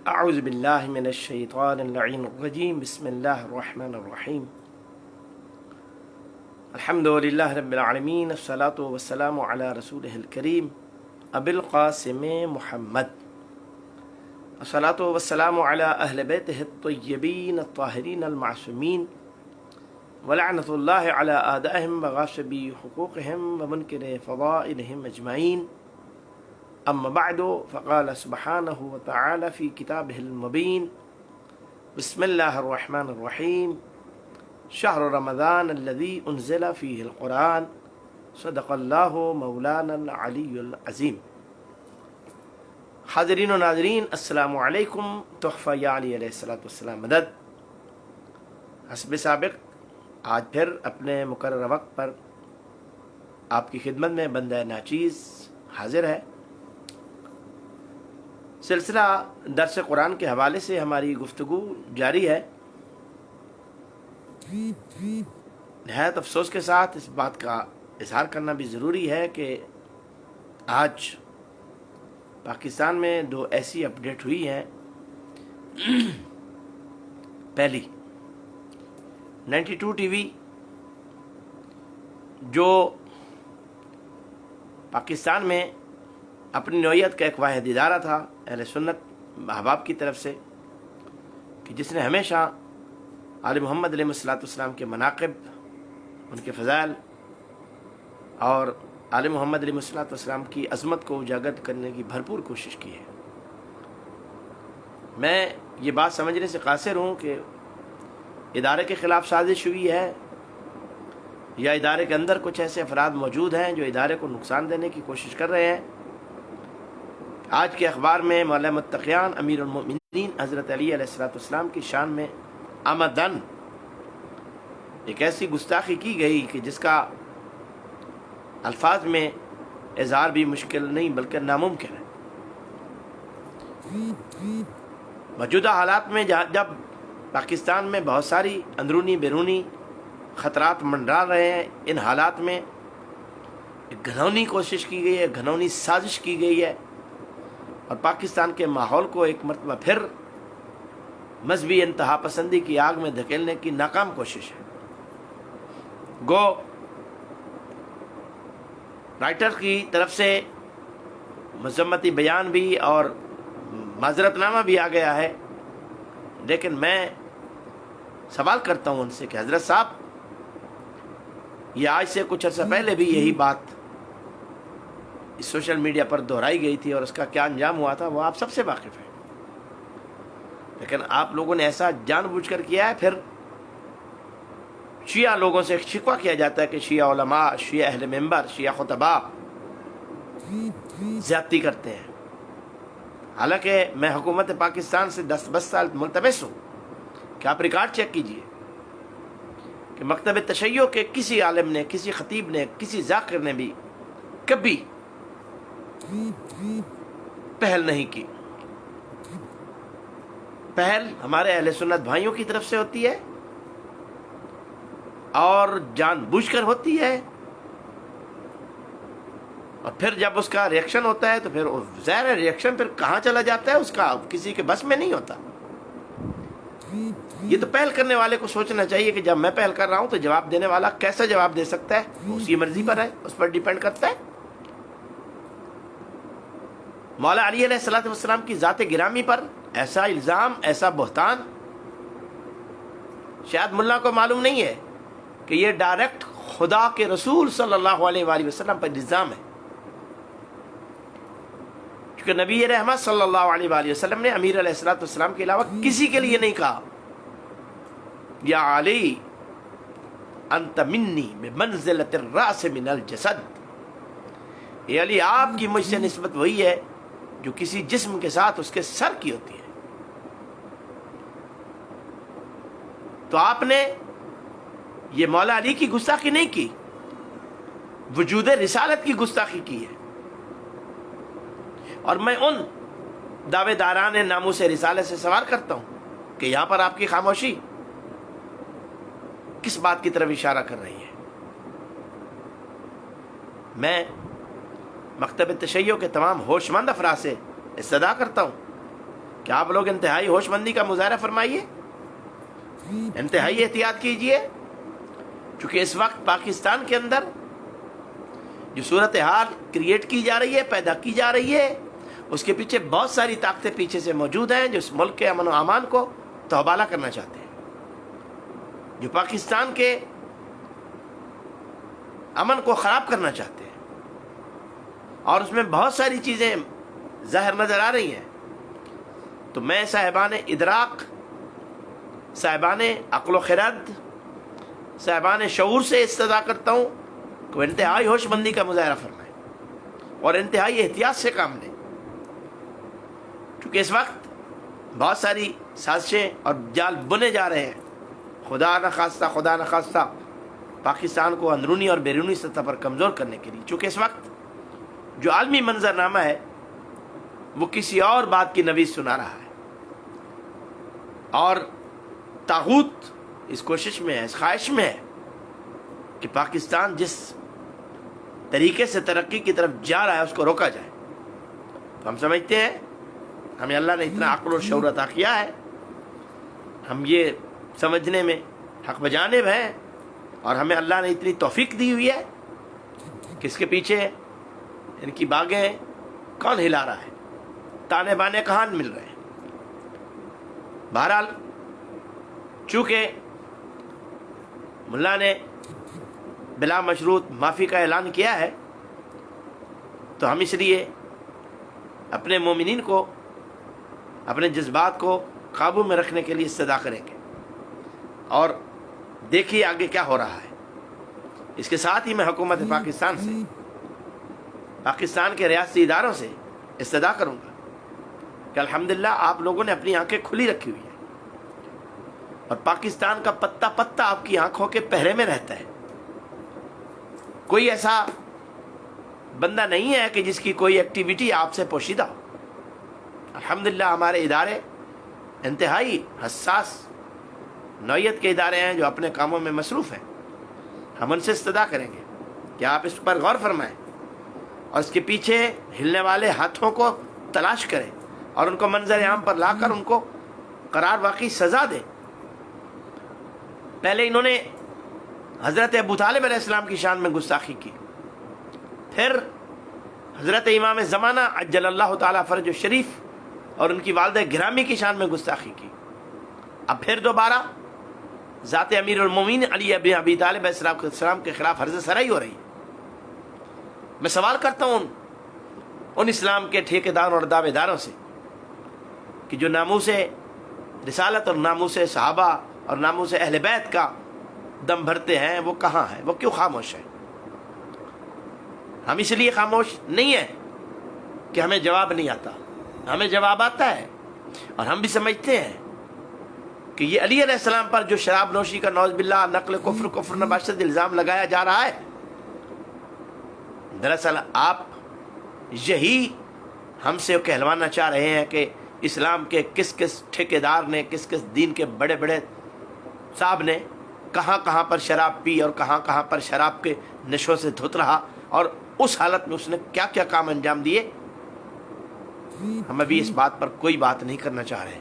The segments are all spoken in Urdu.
اعوذ باللہ من الشیطان اللعین الرجیم بسم اللہ الرحمن الرحیم الحمد للہ رب العالمین الصلاۃ والسلام علی رسولہ الکریم ابی القاسم محمد الصلاۃ والسلام علی اہل بیتہ الطیبین الطاہرین المعصومین ولعنۃ اللہ علی اعدائہم وغاصبی حقوقہم ومنکر فضائلہم اجمعین اما بعد فقال سبحانہ وتعالی فی کتابہ المبین بسم اللہ الرحمن الرحیم شہر رمضان الذی انزل فیہ القرآن صدق اللہ مولانا العلی العظیم۔ حاضرین و ناظرین السلام علیکم۔ تحفہ یا علی علیہ السلام مدد۔ حسب سابق آج پھر اپنے مقررہ وقت پر آپ کی خدمت میں بندہ ناچیز حاضر ہے۔ سلسلہ درس قرآن کے حوالے سے ہماری گفتگو جاری ہے۔ نہایت افسوس کے ساتھ اس بات کا اظہار کرنا بھی ضروری ہے کہ آج پاکستان میں دو ایسی اپڈیٹ ہوئی ہیں۔ پہلی 92 ٹی وی جو پاکستان میں اپنی نوعیت کا ایک واحد ادارہ تھا اہل سنت احباب کی طرف سے، کہ جس نے ہمیشہ آل محمد علیہ السلام کے مناقب، ان کے فضائل اور آل محمد علیہ السلام کی عظمت کو اجاگر کرنے کی بھرپور کوشش کی ہے۔ میں یہ بات سمجھنے سے قاصر ہوں کہ ادارے کے خلاف سازش ہوئی ہے یا ادارے کے اندر کچھ ایسے افراد موجود ہیں جو ادارے کو نقصان دینے کی کوشش کر رہے ہیں۔ آج کے اخبار میں مولا متقیان امیر المؤمنین حضرت علی علیہ السلام کی شان میں آمدن ایک ایسی گستاخی کی گئی کہ جس کا الفاظ میں اظہار بھی مشکل نہیں بلکہ ناممکن ہے۔ موجودہ حالات میں جب پاکستان میں بہت ساری اندرونی بیرونی خطرات منڈرا رہے ہیں، ان حالات میں ایک گھنونی کوشش کی گئی ہے، گھنونی سازش کی گئی ہے اور پاکستان کے ماحول کو ایک مرتبہ پھر مذہبی انتہا پسندی کی آگ میں دھکیلنے کی ناکام کوشش ہے۔ گو رائٹر کی طرف سے مذمتی بیان بھی اور معذرت نامہ بھی آ گیا ہے، لیکن میں سوال کرتا ہوں ان سے کہ حضرت صاحب، یہ آج سے کچھ عرصہ پہلے بھی یہی بات اس سوشل میڈیا پر دہرائی گئی تھی اور اس کا کیا انجام ہوا تھا وہ آپ سب سے واقف ہیں، لیکن آپ لوگوں نے ایسا جان بوجھ کر کیا ہے۔ پھر شیعہ لوگوں سے شکوہ کیا جاتا ہے کہ شیعہ علماء، شیعہ اہل منبر، شیعہ خطباء زیادتی کرتے ہیں، حالانکہ میں حکومت پاکستان سے 10 سال ملتمس ہوں کہ آپ ریکارڈ چیک کیجئے کہ مکتب تشیع کے کسی عالم نے، کسی خطیب نے، کسی ذاکر نے بھی کبھی پہل نہیں کی۔ پہل ہمارے اہل سنت بھائیوں کی طرف سے ہوتی ہے اور جان بوجھ کر ہوتی ہے، اور پھر جب اس کا ریئیکشن ہوتا ہے تو پھر ظاہر ہے ریئیکشن پھر کہاں چلا جاتا ہے اس کا کسی کے بس میں نہیں ہوتا۔ یہ تو پہل کرنے والے کو سوچنا چاہیے کہ جب میں پہل کر رہا ہوں تو جواب دینے والا کیسا جواب دے سکتا ہے، اس کی مرضی پر ہے، اس پر ڈیپینڈ کرتا ہے۔ مولا علی علیہ السلام کی ذات گرامی پر ایسا الزام، ایسا بہتان، شاید ملا کو معلوم نہیں ہے کہ یہ ڈائریکٹ خدا کے رسول صلی اللہ علیہ وآلہ وسلم پر الزام ہے، کیونکہ نبی رحمت صلی اللہ علیہ وآلہ وسلم نے امیر علیہ السلام کے علاوہ کسی کے لیے نہیں کہا یا علی انت منی بمنزلۃ الراس من الجسد، یہ علی آپ کی مجھ سے نسبت وہی ہے جو کسی جسم کے ساتھ اس کے سر کی ہوتی ہے۔ تو آپ نے یہ مولا علی کی گستاخی نہیں کی، وجود رسالت کی گستاخی کی ہے، اور میں ان دعوے داران ناموس رسالت سے سوال کرتا ہوں کہ یہاں پر آپ کی خاموشی کس بات کی طرف اشارہ کر رہی ہے؟ میں مکتب تشیع کے تمام ہوش مند افراد سے استدعا کرتا ہوں کہ آپ لوگ انتہائی ہوش مندی کا مظاہرہ فرمائیے، انتہائی احتیاط کیجئے، چونکہ اس وقت پاکستان کے اندر جو صورتحال کریٹ کی جا رہی ہے، پیدا کی جا رہی ہے، اس کے پیچھے بہت ساری طاقتیں پیچھے سے موجود ہیں جو اس ملک کے امن و امان کو تہبالہ کرنا چاہتے ہیں، جو پاکستان کے امن کو خراب کرنا چاہتے ہیں، اور اس میں بہت ساری چیزیں ظاہر نظر آ رہی ہیں۔ تو میں صاحبان ادراک، صاحبان عقل و خرد، صاحبان شعور سے استدعا کرتا ہوں کہ وہ انتہائی ہوش مندی کا مظاہرہ فرمائیں اور انتہائی احتیاط سے کام لیں، کیونکہ اس وقت بہت ساری سازشیں اور جال بنے جا رہے ہیں، خدا نخواستہ پاکستان کو اندرونی اور بیرونی سطح پر کمزور کرنے کے لیے، چونکہ اس وقت جو عالمی منظرنامہ ہے وہ کسی اور بات کی نوید سنا رہا ہے، اور طاغوت اس کوشش میں ہے، اس خواہش میں ہے کہ پاکستان جس طریقے سے ترقی کی طرف جا رہا ہے اس کو روکا جائے۔ تو ہم سمجھتے ہیں ہمیں اللہ نے اتنا عقل اور شعور عطا کیا ہے، ہم یہ سمجھنے میں حق بجانب ہیں، اور ہمیں اللہ نے اتنی توفیق دی ہوئی ہے کہ اس کے پیچھے ان کی باغیں کون ہلا رہا ہے، تانے بانے کہاں مل رہے ہیں۔ بہرحال چونکہ ملا نے بلا مشروط معافی کا اعلان کیا ہے، تو ہم اس لیے اپنے مومنین کو اپنے جذبات کو قابو میں رکھنے کے لیے استدعا کریں گے، اور دیکھیے آگے کیا ہو رہا ہے۔ اس کے ساتھ ہی میں حکومت پاکستان سے، پاکستان کے ریاستی اداروں سے استدعا کروں گا کہ الحمدللہ آپ لوگوں نے اپنی آنکھیں کھلی رکھی ہوئی ہیں، اور پاکستان کا پتا پتا آپ کی آنکھوں کے پہرے میں رہتا ہے۔ کوئی ایسا بندہ نہیں ہے کہ جس کی کوئی ایکٹیویٹی آپ سے پوشیدہ ہو۔ الحمدللہ ہمارے ادارے انتہائی حساس نوعیت کے ادارے ہیں جو اپنے کاموں میں مصروف ہیں۔ ہم ان سے استدعا کریں گے کہ آپ اس پر غور فرمائیں اور اس کے پیچھے ہلنے والے ہاتھوں کو تلاش کریں اور ان کو منظر عام پر لا کر ان کو قرار واقعی سزا دیں۔ پہلے انہوں نے حضرت ابو طالب علیہ السلام کی شان میں گستاخی کی، پھر حضرت امام زمانہ عجل اللہ تعالیٰ فرج الشریف اور ان کی والدہ گرامی کی شان میں گستاخی کی، اب پھر دوبارہ ذات امیر المومنین علی ابن ابی طالب علیہ السلام کے خلاف حرز سرائی ہو رہی ہے۔ میں سوال کرتا ہوں ان اسلام کے ٹھیکیداروں اور دعوے داروں سے کہ جو ناموس رسالت اور ناموس صحابہ اور ناموس اہل بیت کا دم بھرتے ہیں وہ کہاں ہیں، وہ کیوں خاموش ہیں؟ ہم اس لیے خاموش نہیں ہیں کہ ہمیں جواب نہیں آتا، ہمیں جواب آتا ہے، اور ہم بھی سمجھتے ہیں کہ یہ علی علیہ السلام پر جو شراب نوشی کا نعوذ باللہ نقل کفر نباشت الزام لگایا جا رہا ہے، دراصل آپ یہی ہم سے کہلوانا چاہ رہے ہیں کہ اسلام کے کس کس ٹھیکیدار نے، کس کس دین کے بڑے بڑے صاحب نے کہاں کہاں پر شراب پی اور کہاں کہاں پر شراب کے نشوں سے دھت رہا، اور اس حالت میں اس نے کیا کیا کام انجام دیے۔ ہم ابھی اس بات پر کوئی بات نہیں کرنا چاہ رہے،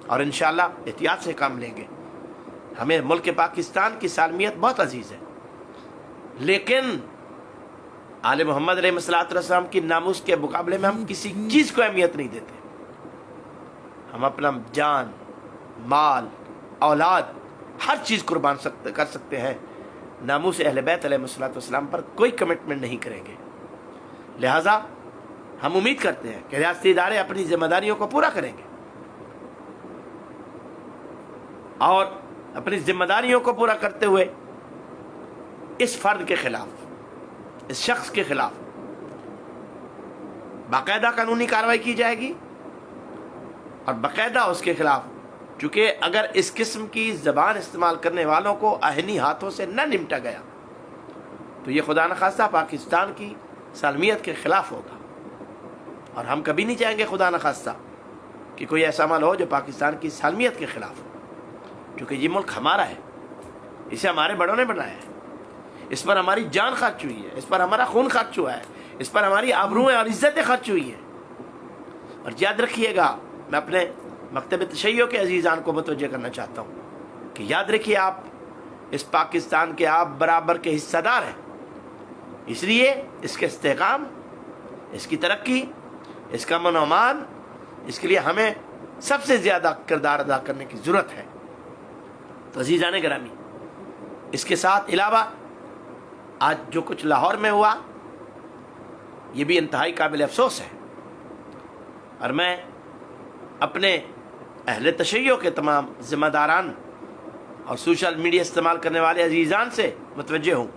اور انشاءاللہ احتیاط سے کام لیں گے۔ ہمیں ملک پاکستان کی سالمیت بہت عزیز ہے، لیکن آل محمد علیہ السلام کی ناموس کے مقابلے میں ہم کسی چیز کو اہمیت نہیں دیتے۔ ہم اپنا جان، مال، اولاد، ہر چیز قربان کر سکتے ہیں، ناموس اہل بیت علیہ السلام پر کوئی کمٹمنٹ نہیں کریں گے۔ لہٰذا ہم امید کرتے ہیں کہ ریاستی ادارے اپنی ذمہ داریوں کو پورا کریں گے، اور اپنی ذمہ داریوں کو پورا کرتے ہوئے اس فرد کے خلاف، اس شخص کے خلاف باقاعدہ قانونی کارروائی کی جائے گی، اور باقاعدہ اس کے خلاف، چونکہ اگر اس قسم کی زبان استعمال کرنے والوں کو آہنی ہاتھوں سے نہ نمٹا گیا تو یہ خدا نخواستہ پاکستان کی سالمیت کے خلاف ہوگا، اور ہم کبھی نہیں چاہیں گے خدا نخواستہ کہ کوئی ایسا عمل ہو جو پاکستان کی سالمیت کے خلاف ہو، کیونکہ یہ ملک ہمارا ہے، اسے ہمارے بڑوں نے بنایا ہے، اس پر ہماری جان خرچ ہوئی ہے، اس پر ہمارا خون خرچ ہوا ہے، اس پر ہماری آبروئیں اور عزتیں خرچ ہوئی ہیں۔ اور یاد رکھیے گا میں اپنے مکتب تشیع کے عزیزان کو متوجہ کرنا چاہتا ہوں کہ یاد رکھیے آپ اس پاکستان کے آپ برابر کے حصہ دار ہیں، اس لیے اس کے استحکام، اس کی ترقی، اس کا امن و امان، اس کے لیے ہمیں سب سے زیادہ کردار ادا کرنے کی ضرورت ہے۔ تو عزیزان گرامی، اس کے ساتھ علاوہ آج جو کچھ لاہور میں ہوا یہ بھی انتہائی قابل افسوس ہے، اور میں اپنے اہل تشیع کے تمام ذمہ داران اور سوشل میڈیا استعمال کرنے والے عزیزان سے متوجہ ہوں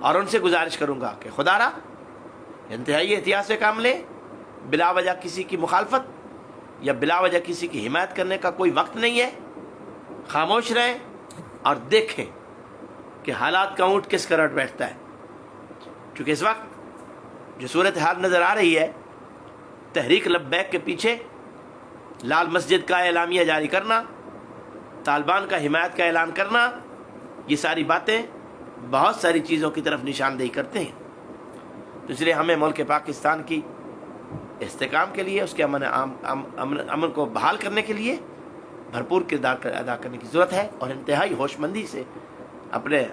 اور ان سے گزارش کروں گا کہ خدا را انتہائی احتیاط سے کام لیں، بلا وجہ کسی کی مخالفت یا بلا وجہ کسی کی حمایت کرنے کا کوئی وقت نہیں ہے۔ خاموش رہیں اور دیکھیں کہ حالات کا اونٹ کس کروٹ بیٹھتا ہے، چونکہ اس وقت جو صورتحال نظر آ رہی ہے، تحریک لبیک کے پیچھے لال مسجد کا اعلامیہ جاری کرنا، طالبان کا حمایت کا اعلان کرنا، یہ ساری باتیں بہت ساری چیزوں کی طرف نشاندہی کرتے ہیں۔ تو اس لیے ہمیں ملک پاکستان کی استحکام کے لیے، اس کے امن کو بحال کرنے کے لیے بھرپور کردار ادا کرنے کی ضرورت ہے، اور انتہائی ہوش مندی سے اپنے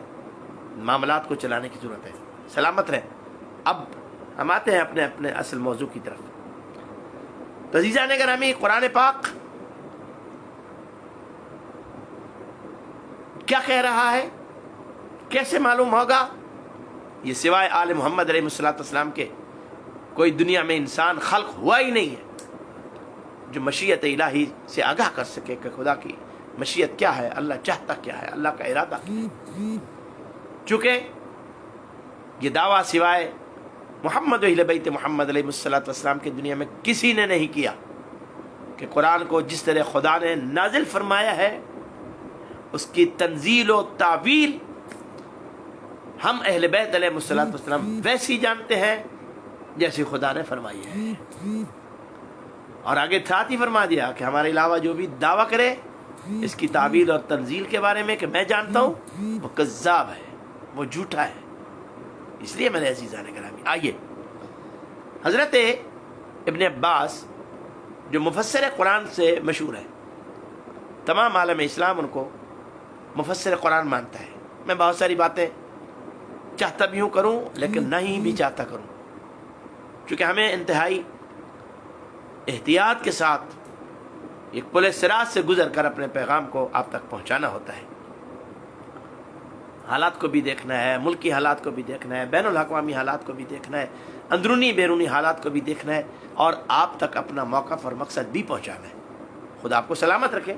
معاملات کو چلانے کی ضرورت ہے۔ سلامت رہیں۔ اب ہم آتے ہیں اپنے اصل موضوع کی طرف۔ تو عزیزان گرامی، قرآن پاک کیا کہہ رہا ہے، کیسے معلوم ہوگا؟ یہ سوائے آل محمد علیہ السلام کے کوئی دنیا میں انسان خلق ہوا ہی نہیں ہے جو مشیت الہی سے آگاہ کر سکے کہ خدا کی مشیت کیا ہے، اللہ چاہتا کیا ہے، اللہ کا ارادہ کیا ہے۔ چونکہ یہ دعویٰ سوائے محمد و اہل بیت محمد علیہ السلام کی دنیا میں کسی نے نہیں کیا کہ قرآن کو جس طرح خدا نے نازل فرمایا ہے اس کی تنزیل و تعویل ہم اہل بیت علیہ السلام ویسی جانتے ہیں جیسی خدا نے فرمائی ہے، اور آگے ساتھ ہی فرما دیا کہ ہمارے علاوہ جو بھی دعویٰ کرے اس کی تعویل اور تنزیل کے بارے میں کہ میں جانتا ہوں، وہ کذاب ہے، وہ جھوٹا ہے۔ اس لیے میرے عزیزان گرامی، آئیے حضرت ابن عباس جو مفسر قرآن سے مشہور ہے، تمام عالم اسلام ان کو مفسر قرآن مانتا ہے۔ میں بہت ساری باتیں چاہتا بھی ہوں کروں، لیکن نہیں بھی چاہتا کروں، چونکہ ہمیں انتہائی احتیاط کے ساتھ ایک پل صراط سے گزر کر اپنے پیغام کو آپ تک پہنچانا ہوتا ہے۔ حالات کو بھی دیکھنا ہے، ملکی حالات کو بھی دیکھنا ہے، بین الاقوامی حالات کو بھی دیکھنا ہے، اندرونی بیرونی حالات کو بھی دیکھنا ہے، اور آپ تک اپنا موقف اور مقصد بھی پہنچانا ہے۔ خدا آپ کو سلامت رکھے۔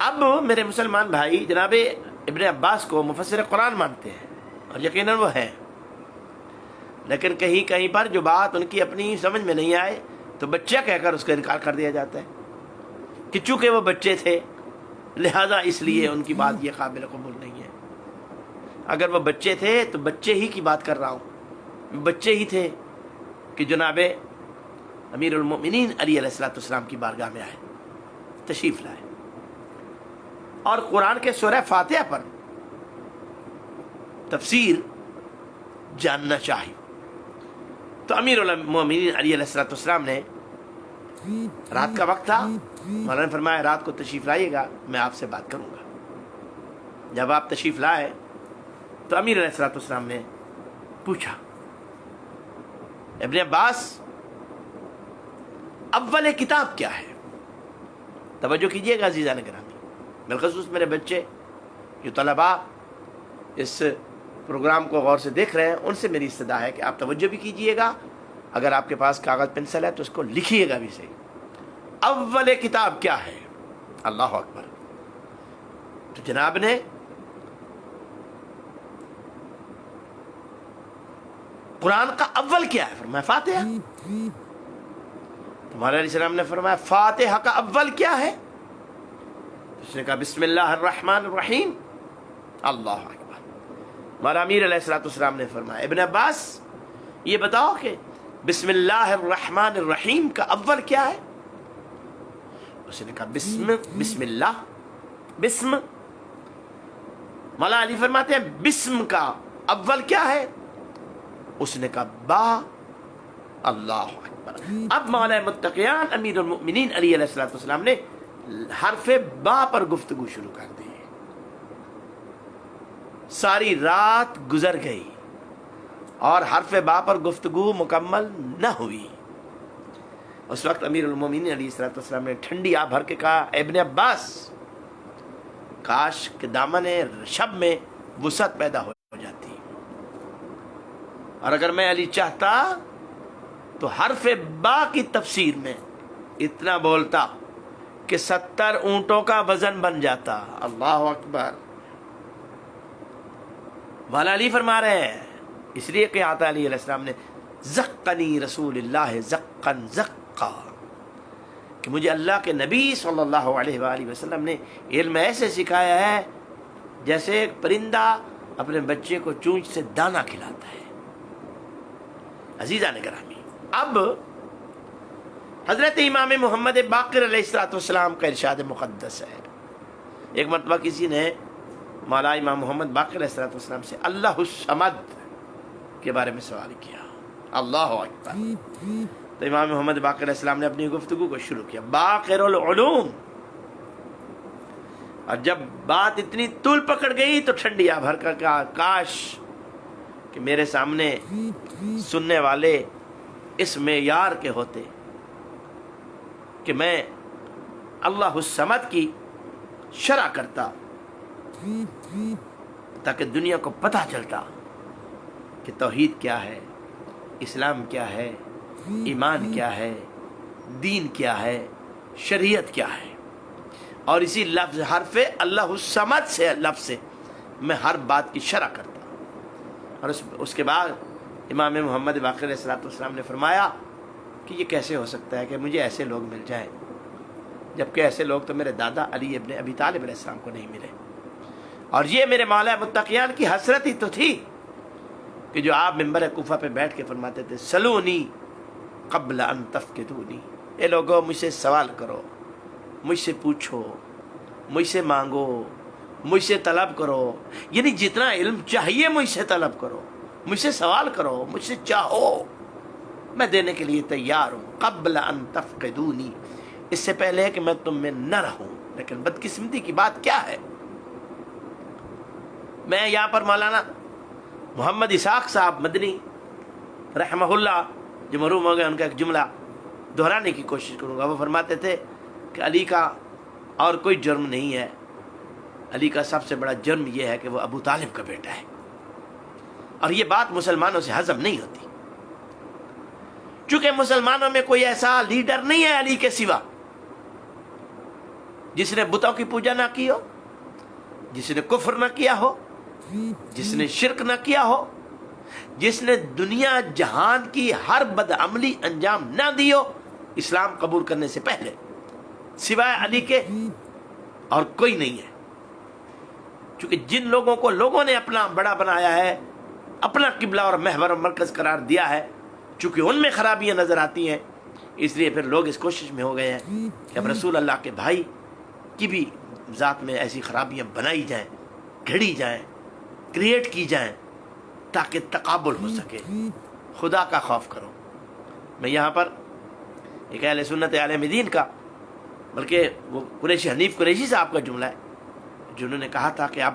اب میرے مسلمان بھائی جناب ابن عباس کو مفسر قرآن مانتے ہیں، اور یقیناً وہ ہیں، لیکن کہیں کہیں پر جو بات ان کی اپنی سمجھ میں نہیں آئے تو بچہ کہہ کر اس کا انکار کر دیا جاتا ہے کہ چونکہ وہ بچے تھے لہذا اس لیے ان کی بات یہ قابل قبول نہیں ہے۔ اگر وہ بچے تھے تو بچے ہی کی بات کر رہا ہوں، بچے ہی تھے کہ جناب امیر المؤمنین علی علیہ السلام کی بارگاہ میں آئے، تشریف لائے، اور قرآن کے سورہ فاتحہ پر تفسیر جاننا چاہیے۔ تو امیر المؤمنین علی علیہ السلام نے، رات کا وقت تھا، مولانا نے فرمایا رات کو تشریف لائیے گا، میں آپ سے بات کروں گا۔ جب آپ تشریف لائے تو امیر علیہ السلام نے پوچھا، ابن عباس اول کتاب کیا ہے؟ توجہ کیجئے گا عزیزان گرامی، بالخصوص میرے بچے جو طلباء اس پروگرام کو غور سے دیکھ رہے ہیں، ان سے میری استدعا ہے کہ آپ توجہ بھی کیجئے گا، اگر آپ کے پاس کاغذ پنسل ہے تو اس کو لکھیے گا بھی صحیح۔ اول کتاب کیا ہے؟ اللہ اکبر۔ تو جناب نے قرآن کا اول کیا ہے؟ فرمایا فاتحہ۔ تمہارے علیہ السلام نے فرمایا فاتحہ کا اول کیا ہے؟ اس نے کہا بسم اللہ الرحمن الرحیم۔ اللہ اکبر۔ مولانا امیر علیہ السلام نے فرمایا ابن عباس یہ بتاؤ کہ بسم اللہ الرحمن الرحیم کا اول کیا ہے؟ اس نے کہا بسم اللہ، بسم۔ مولانا علی فرماتے ہیں بسم کا اول کیا ہے؟ اس نے کہا با اللہ اکبر. اب مولا متقیان امیر المؤمنین علی علیہ السلام نے حرف با پر گفتگو شروع کر دی. ساری رات گزر گئی اور حرف با پر گفتگو مکمل نہ ہوئی. اس وقت امیر المومنین علیہ السلام نے ٹھنڈی آہ بھر کے کہا ابن عباس کاش کہ دامن شب میں وسعت پیدا ہو جاتی، اور اگر میں علی چاہتا تو حرف با کی تفسیر میں اتنا بولتا کہ 70 اونٹوں کا وزن بن جاتا. اللہ اکبر. مولا علی فرما رہے ہیں اس لیے کہ آتا علی علیہ السلام نے زقنی رسول اللہ زقن زقا، کہ مجھے اللہ کے نبی صلی اللہ علیہ وآلہ وسلم نے علم ایسے سکھایا ہے جیسے ایک پرندہ اپنے بچے کو چونچ سے دانہ کھلاتا ہے. عزیزان گرامی، اب حضرت امام محمد باقر علیہ السلام کا ارشاد مقدس ہے. ایک مرتبہ کسی نے مولا امام محمد باقر علیہ السلام سے اللہ الصمد کے بارے میں سوال کیا. اللہ اکبر. تو امام محمد باقر علیہ السلام نے اپنی گفتگو کو شروع کیا باقر العلوم، اور جب بات اتنی طول پکڑ گئی تو ٹھنڈی آہ بھر کر کہا کاش کہ میرے سامنے سننے والے اس معیار کے ہوتے کہ میں اللہ الصمد کی شرح کرتا تاکہ دنیا کو پتہ چلتا کہ توحید کیا ہے، اسلام کیا ہے، ایمان کیا ہے، دین کیا ہے، شریعت کیا ہے. اور اسی لفظ حرف اللہ الصمد سے لفظ سے میں ہر بات کی شرح کرتا. اور اس کے بعد امام محمد باقر علیہ السلام نے فرمایا کہ یہ کیسے ہو سکتا ہے کہ مجھے ایسے لوگ مل جائیں، جبکہ ایسے لوگ تو میرے دادا علی ابن ابی طالب علیہ السلام کو نہیں ملے. اور یہ میرے مولا متقیان کی حسرت ہی تو تھی کہ جو آپ ممبر کوفہ پہ بیٹھ کے فرماتے تھے سلونی قبل ان تفقدونی، اے لوگوں مجھ سے سوال کرو، مجھ سے پوچھو، مجھ سے مانگو، مجھ سے طلب کرو. یعنی جتنا علم چاہیے مجھ سے طلب کرو، مجھ سے سوال کرو، مجھ سے چاہو، میں دینے کے لیے تیار ہوں. قبل ان تفقدونی، اس سے پہلے کہ میں تم میں نہ رہوں. لیکن بدقسمتی کی بات کیا ہے، میں یہاں پر مولانا محمد اسحاق صاحب مدنی رحمہ اللہ جو مرحوم ہو گئے ان کا ایک جملہ دہرانے کی کوشش کروں گا. وہ فرماتے تھے کہ علی کا اور کوئی جرم نہیں ہے، علی کا سب سے بڑا جرم یہ ہے کہ وہ ابو طالب کا بیٹا ہے. اور یہ بات مسلمانوں سے ہضم نہیں ہوتی، چونکہ مسلمانوں میں کوئی ایسا لیڈر نہیں ہے علی کے سوا جس نے بتوں کی پوجا نہ کی ہو، جس نے کفر نہ کیا ہو، جس نے شرک نہ کیا ہو، جس نے دنیا جہان کی ہر بدعملی انجام نہ دی ہو اسلام قبول کرنے سے پہلے، سوائے علی کے اور کوئی نہیں ہے. چونکہ جن لوگوں کو لوگوں نے اپنا بڑا بنایا ہے، اپنا قبلہ اور محور و مرکز قرار دیا ہے، چونکہ ان میں خرابیاں نظر آتی ہیں، اس لیے پھر لوگ اس کوشش میں ہو گئے ہیں کہ اب رسول اللہ کے بھائی کی بھی ذات میں ایسی خرابیاں بنائی جائیں، گھڑی جائیں، کریٹ کی جائیں تاکہ تقابل ہو سکے. خدا کا خوف کرو. میں یہاں پر ایک اہل سنت عالم دین کا، بلکہ وہ قریشی حنیف قریشی صاحب کا جملہ ہے جنہوں نے کہا تھا کہ اب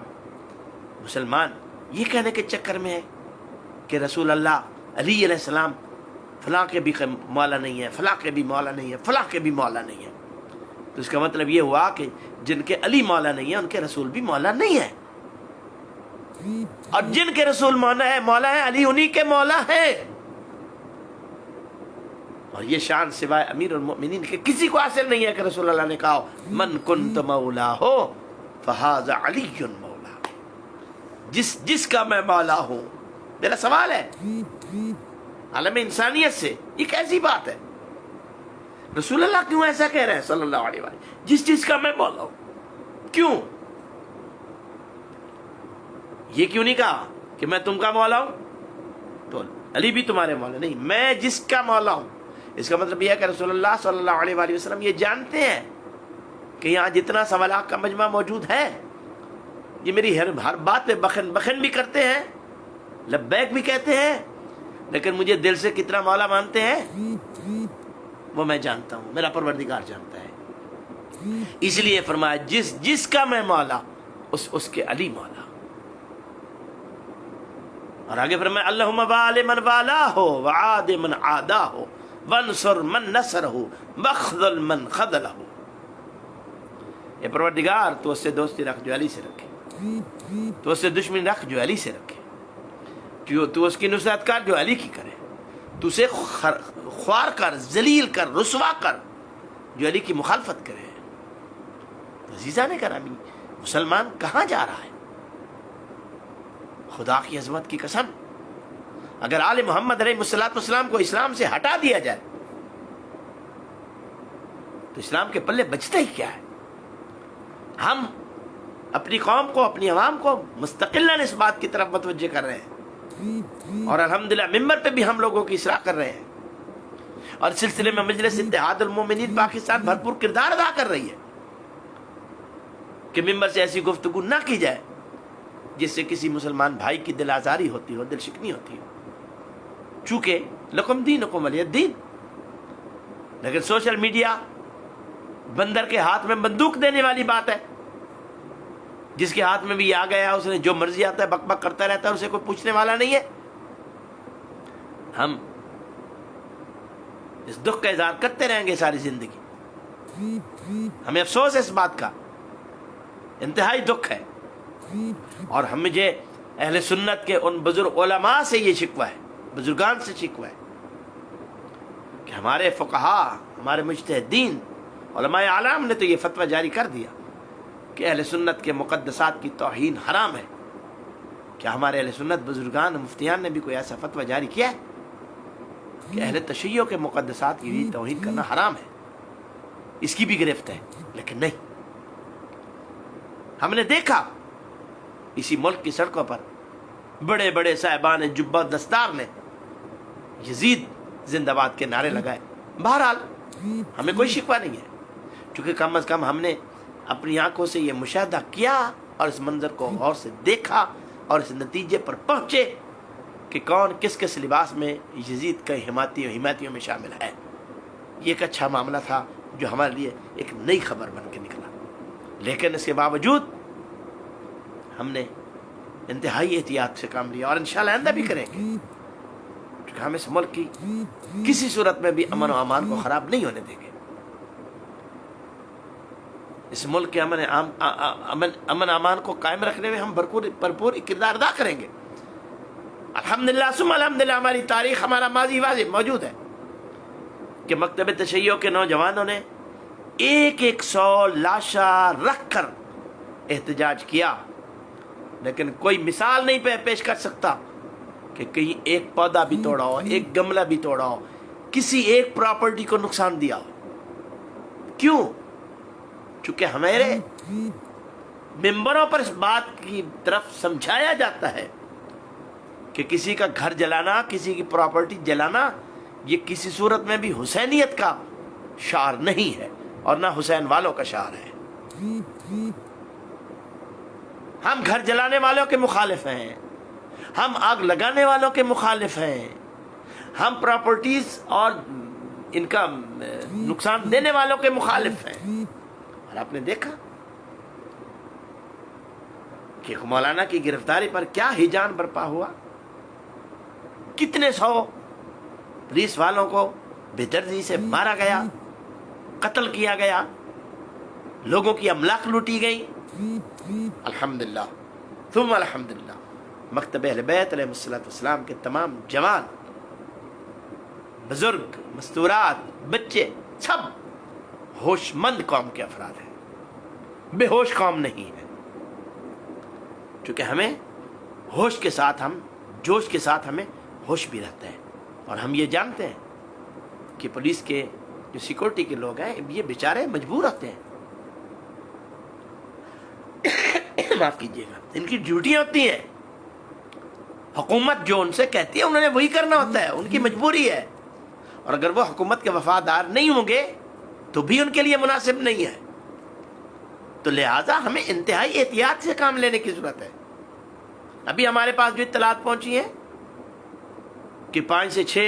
مسلمان یہ کہنے کے چکر میں ہے کہ رسول اللہ علی علیہ السلام فلاں کے بھی مولا نہیں ہے، فلاں کے بھی مولا نہیں ہے، فلاں کے بھی مولا نہیں ہے. تو اس کا مطلب یہ ہوا کہ جن کے علی مولا نہیں ہے ان کے رسول بھی مولا نہیں ہے، اور جن کے رسول مولا ہے علی انہی کے مولا ہے. اور یہ شان سوائے امیر المؤمنین کے کسی کو حاصل نہیں ہے کہ رسول اللہ نے کہا من کنت مولا ہو فہذا علی مولا، جس کا میں مولا ہوں. میرا سوال ہے عالم انسانیت سے، یہ کیسی بات ہے؟ رسول اللہ کیوں ایسا کہہ رہے ہیں صلی اللہ علیہ وسلم، جس کا میں مولا ہوں؟ کیوں یہ کیوں نہیں کہا کہ میں تم کا مولا ہوں تو علی بھی تمہارے مولا نہیں، میں جس کا مولا ہوں؟ اس کا مطلب یہ ہے کہ رسول اللہ صلی اللہ علیہ وآلہ وسلم یہ جانتے ہیں کہ یہاں جتنا سوالات کا مجمع موجود ہے یہ میری ہر بات پہ بخن بھی کرتے ہیں، لبیک بھی کہتے ہیں، لیکن مجھے دل سے کتنا مولا مانتے ہیں وہ میں جانتا ہوں، میرا پروردگار جانتا ہے۔ اس لیے فرمایا جس کا میں مولا اس کے علی مولا۔ اور آگے فرمایا اللہم وال من والا ہو وعاد من عادا ہو وانصر من نصر ہو وخذل من خذل ہو۔ اے پروردگار تو اس سے دوستی رکھ جو علی سے رکھے، تو اس سے دشمنی رکھ جو علی سے رکھے، تو اس کی نصرت کر جو علی کی کرے، تو اسے خوار کر، ذلیل کر، رسوا کر جو علی کی مخالفت کرے۔ عزیزان گرامی، مسلمان کہاں جا رہا ہے؟ خدا کی عظمت کی قسم، اگر آل محمد علیہ السلام کو اسلام سے ہٹا دیا جائے تو اسلام کے پلے بچتا ہی کیا ہے؟ ہم اپنی قوم کو، اپنی عوام کو مستقلاً اس بات کی طرف متوجہ کر رہے ہیں، اور الحمدللہ ممبر پہ بھی ہم لوگوں کی اصلاح کر رہے ہیں، اور سلسلے میں مجلس اتحاد المومنین پاکستان بھرپور کردار ادا کر رہی ہے کہ ممبر سے ایسی گفتگو نہ کی جائے جس سے کسی مسلمان بھائی کی دل آزاری ہوتی ہو، دل شکنی ہوتی ہو، چونکہ لکم دینکم ولی الدین۔ لیکن سوشل میڈیا بندر کے ہاتھ میں بندوق دینے والی بات ہے، جس کے ہاتھ میں بھی آ گیا اس نے جو مرضی آتا ہے بک بک کرتا رہتا ہے، اسے کوئی پوچھنے والا نہیں ہے۔ ہم اس دکھ کا اظہار کرتے رہیں گے ساری زندگی، ہمیں افسوس ہے اس بات کا، انتہائی دکھ ہے، اور مجھے اہل سنت کے ان بزرگ علماء سے یہ شکوہ ہے، بزرگان سے شکوہ ہے کہ ہمارے فقہا، ہمارے مجتہدین، علماء اعلام نے تو یہ فتویٰ جاری کر دیا کہ اہل سنت کے مقدسات کی توہین حرام ہے۔ کیا ہمارے اہل سنت بزرگان مفتیان نے بھی کوئی ایسا فتویٰ جاری کیا ہے کہ اہل تشیع کے مقدسات کی بھی توہین کرنا حرام ہے؟ اس کی بھی گرفت ہے، لیکن نہیں۔ ہم نے دیکھا اسی ملک کی سڑکوں پر بڑے بڑے صاحبان جبہ دستار نے یزید زندہ باد کے نعرے لگائے۔ بہرحال ہمیں کوئی شکوہ نہیں ہے، چونکہ کم از کم ہم نے اپنی آنکھوں سے یہ مشاہدہ کیا اور اس منظر کو غور سے دیکھا اور اس نتیجے پر پہنچے کہ کون کس کس لباس میں یزید کے حمایتیوں میں شامل ہے۔ یہ ایک اچھا معاملہ تھا جو ہمارے لیے ایک نئی خبر بن کے نکلا، لیکن اس کے باوجود ہم نے انتہائی احتیاط سے کام لیا، اور انشاءاللہ آئندہ بھی کریں گے، کیونکہ ہم اس ملک کی کسی صورت میں بھی امن و امان کو خراب نہیں ہونے دیں گے۔ اس ملک کے امن امان کو قائم رکھنے میں ہم بھرپور کردار ادا کریں گے۔ الحمدللہ ثم الحمدللہ ہماری تاریخ، ہمارا ماضی واضح موجود ہے کہ مکتب تشیع کے نوجوانوں نے 100 لاشاں رکھ کر احتجاج کیا، لیکن کوئی مثال نہیں پیش کر سکتا کہ کہیں ایک پودا بھی توڑا ہو، ایک گملہ بھی توڑا ہو، کسی ایک پراپرٹی کو نقصان دیا ہو۔ کیوں؟ چونکہ ہمارے ممبروں پر اس بات کی طرف سمجھایا جاتا ہے کہ کسی کا گھر جلانا، کسی کی پراپرٹی جلانا، یہ کسی صورت میں بھی حسینیت کا شعار نہیں ہے اور نہ حسین والوں کا شعار ہے۔ ہم گھر جلانے والوں کے مخالف ہیں، ہم آگ لگانے والوں کے مخالف ہیں، ہم پراپرٹیز اور ان کا نقصان دینے والوں کے مخالف ہیں۔ اور آپ نے دیکھا کہ مولانا کی گرفتاری پر کیا ہیجان برپا ہوا، کتنے سو پولیس والوں کو بے دردی سے مارا گیا، قتل کیا گیا، لوگوں کی املاک لوٹی گئی۔ الحمدللہ ثم الحمدللہ مکتب اہل بیت علیہ السلام کے تمام جوان، بزرگ، مستورات، بچے، سب ہوش مند قوم کے افراد ہیں، بے ہوش قوم نہیں ہے، چونکہ ہمیں ہوش کے ساتھ، ہم جوش کے ساتھ ہمیں ہوش بھی رہتا ہے، اور ہم یہ جانتے ہیں کہ پولیس کے جو سیکورٹی کے لوگ ہیں یہ بیچارے مجبور ہوتے ہیں، معاف کیجیے گا، ان کی ڈیوٹیاں ہوتی ہیں، حکومت جو ان سے کہتی ہے انہوں نے وہی کرنا ہوتا ہے، ان کی مجبوری ہے، اور اگر وہ حکومت کے وفادار نہیں ہوں گے تو بھی ان کے لیے مناسب نہیں ہے، تو لہٰذا ہمیں انتہائی احتیاط سے کام لینے کی ضرورت ہے۔ ابھی ہمارے پاس جو اطلاعات پہنچی ہیں کہ 5 سے 6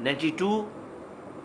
92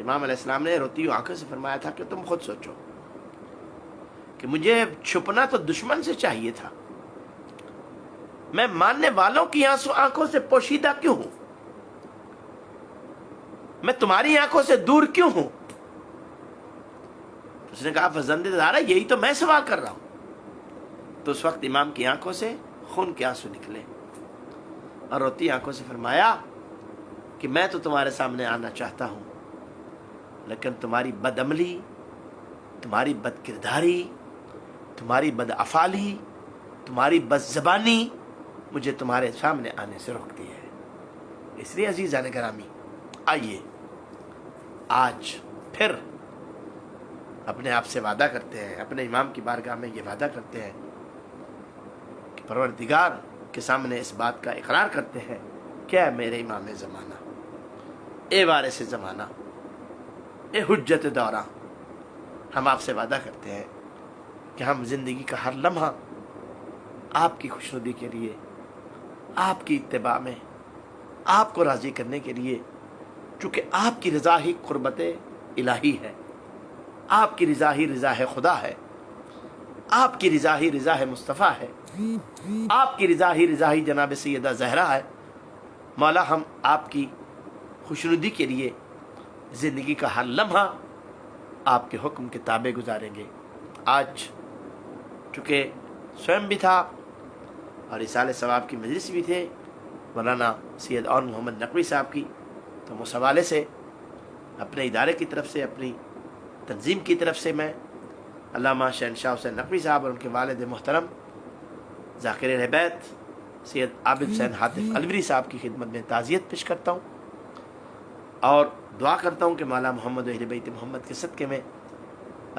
امام علیہ السلام نے روتی ہوئی آنکھوں سے فرمایا تھا کہ تم خود سوچو کہ مجھے چھپنا تو دشمن سے چاہیے تھا، میں ماننے والوں کی آنکھوں سے پوشیدہ کیوں ہوں؟ میں تمہاری آنکھوں سے دور کیوں ہوں؟ اس نے کہا فرزند زہرا یہی تو میں سوال کر رہا ہوں۔ تو اس وقت امام کی آنکھوں سے خون کے آنسو نکلے اور روتی آنکھوں سے فرمایا کہ میں تو تمہارے سامنے آنا چاہتا ہوں، لیکن تمہاری بد عملی، تمہاری بد کرداری، تمہاری بد افعالی، تمہاری بد زبانی مجھے تمہارے سامنے آنے سے روکتی ہے۔ اس لیے عزیزان گرامی، آئیے آج پھر اپنے آپ سے وعدہ کرتے ہیں، اپنے امام کی بارگاہ میں یہ وعدہ کرتے ہیں کہ پروردگار کے سامنے اس بات کا اقرار کرتے ہیں کہ اے میرے امام زمانہ، اے وارث زمانہ، اے حجت دورہ، ہم آپ سے وعدہ کرتے ہیں کہ ہم زندگی کا ہر لمحہ آپ کی خوشنودی کے لیے، آپ کی اتباع میں، آپ کو راضی کرنے کے لیے، چونکہ آپ کی رضا ہی قربت الہی ہے، آپ کی رضا ہی رضا ہے خدا ہے، آپ کی رضا ہی رضا ہے مصطفیٰ ہے، آپ کی رضا ہی رضا ہی جناب سیدہ زہرا ہے۔ مولا ہم آپ کی خوشنودی کے لیے زندگی کا ہر لمحہ آپ کے حکم کے تابع گزاریں گے۔ آج چونکہ سوئم بھی تھا اور اصال ثواب کی مجلس بھی تھے مولانا سید اور محمد نقوی صاحب کی، تو اس حوالے سے اپنے ادارے کی طرف سے، اپنی تنظیم کی طرف سے میں علامہ شہنشاہ حسین نقوی صاحب اور ان کے والد محترم ذاکر اہل بیت سید عابد حسین حاتف الوری صاحب کی خدمت میں تعزیت پیش کرتا ہوں اور دعا کرتا ہوں کہ مولا محمد و اہل بیت محمد کے صدقے میں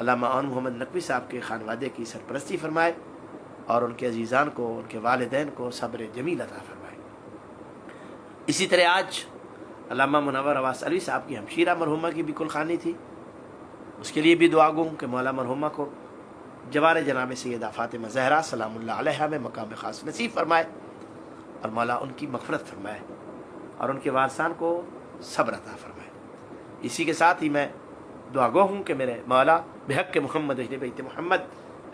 علامہ اور محمد نقوی صاحب کے خانوادے کی سرپرستی فرمائے اور ان کے عزیزان کو، ان کے والدین کو صبر جمیل عطا فرمائے۔ اسی طرح آج علامہ منور عواس علوی صاحب کی ہمشیرہ مرحومہ کی بھی کلخانی تھی، اس کے لیے بھی دعا گوں کہ مولا مرحومہ کو جوار جناب سیدہ فاطمہ زہرا سلام اللہ علیہا میں مقام خاص نصیب فرمائے اور مولا ان کی مغفرت فرمائے اور ان کے وارثان کو صبر عطا فرمائے۔ اسی کے ساتھ ہی میں دعا گو ہوں کہ میرے مولا بحق محمد اہل بیت محمد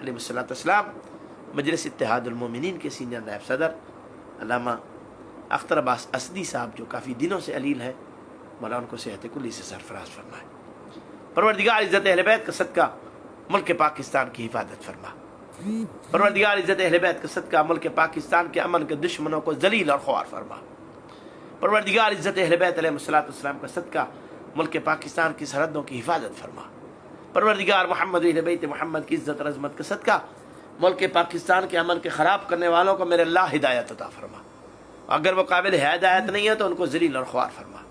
علیہ الصلوۃ والسلام مجلس اتحاد المومنین کے سینئر نائب صدر علامہ اختر عباس اسدی صاحب جو کافی دنوں سے علیل ہیں، مولا ان کو صحت کلی سے سرفراز فرمائے۔ پروردگار عزت اہل بیت کا صدقہ ملک پاکستان کی حفاظت فرما۔ پروردگار عزت اہل بیت کا صدقہ ملک پاکستان کے امن کے دشمنوں کو ذلیل اور خوار فرما۔ پروردگار عزت اہل بیت علیہ الصلوۃ والسلام کا صدقہ ملک پاکستان کی سرحدوں کی حفاظت فرما۔ پروردگار محمد اہل بیت محمد کی عزت اور عظمت کا صدقہ ملک پاکستان کے امن کے خراب کرنے والوں کو میرے اللہ ہدایت عطا فرما، اگر وہ قابل ہدایت نہیں ہے تو ان کو ذلیل اور خوار فرما۔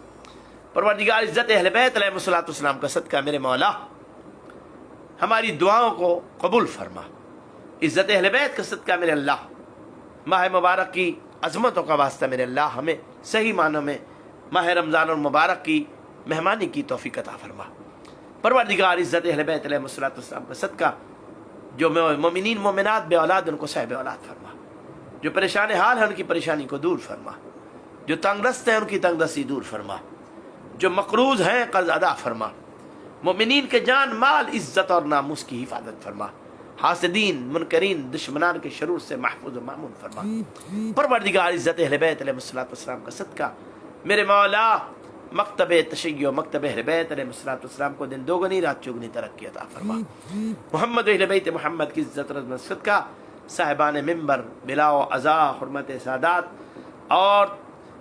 پروردگار عزت اہل بیت علیہ الصلوۃ والسلام کا صدقہ میرے مولا ہماری دعاؤں کو قبول فرما۔ عزت اہل بیت کا صدقہ میرے اللہ ماہ مبارک کی عظمتوں کا واسطہ میرے اللہ ہمیں صحیح معنوں میں ماہ رمضان المبارک کی مہمانی کی توفیق عطا فرما۔ پروردگار عزت اہل بیت علیہ الصلوۃ والسلام کا صدقہ جو مومنین مومنات بے اولاد ان کو صاحب اولاد فرما، جو پریشان حال ہیں ان کی پریشانی کو دور فرما، جو تنگ دست ہیں ان کی تنگ دستی دور فرما، جو مقروض ہیں قرض ادا فرما، مومنین کے جان مال عزت اور ناموس کی حفاظت فرما، حاسدین منکرین دشمنان کے شرور سے محفوظ و مامون فرما۔ پروردگار عزت اہل بیت علیہ الصلوۃ والسلام کا صدقہ میرے مولا مکتب تشیع مکتب اہل بیت علیہ الصلوۃ والسلام کو دن دوگنی رات چوگنی ترقی عطا فرما۔ محمد اہل بیت محمد کی عزت اور عظمت صدقہ صاحبان منبر بلا و عزا حرمت سادات اور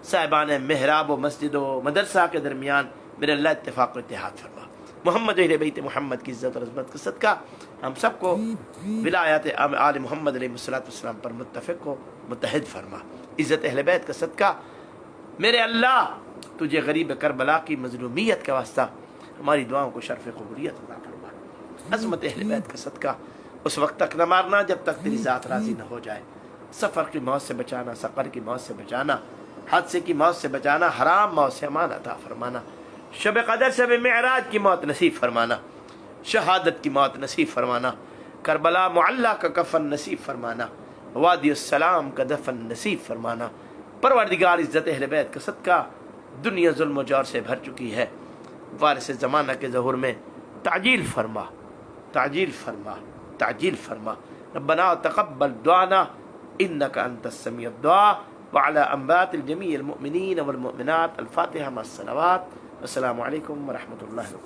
صاحبان محراب و مسجد و مدرسہ کے درمیان میرے اللہ اتفاق و اتحاد فرما۔ محمد اہل بیت محمد کی عزت اور عظمت کا صدقہ ہم سب کو ولایت آل محمد علیہ الصلوۃ والسلام پر متفق و متحد فرما۔ عزت اہل بیت کا صدقہ میرے اللہ تجھے غریب کربلا کی مظلومیت کا واسطہ ہماری دعاؤں کو شرف قبولیت عطا فرما۔ عظمت اہل بیت کا صدقہ اس وقت تک نہ مارنا جب تک تیری ذات راضی نہ ہو جائے، سفر کی موت سے بچانا، سفر کی موت سے بچانا، حادثے کی موت سے بچانا، حرام موت سے امان عطا فرمانا، شب قدر شب معراج کی موت نصیب فرمانا، شہادت کی موت نصیب فرمانا، کربلا معلی کا کفن نصیب فرمانا، وادی السلام کا دفن نصیب فرمانا۔ پروردگار عزت اہل بیت کا صدقہ دنیا ظلم و جور سے بھر چکی ہے، وارث زمانہ کے ظہور میں تعجیل فرما، تعجیل فرما، تعجیل فرما۔ ربنا تقبل دعانا انك انت السميع الدعاء وعلى انبات الجميع المؤمنين والمؤمنات۔ الفاتحہ مع الصلوات۔ السلام علیکم ورحمۃ اللہ وبرکاتہ۔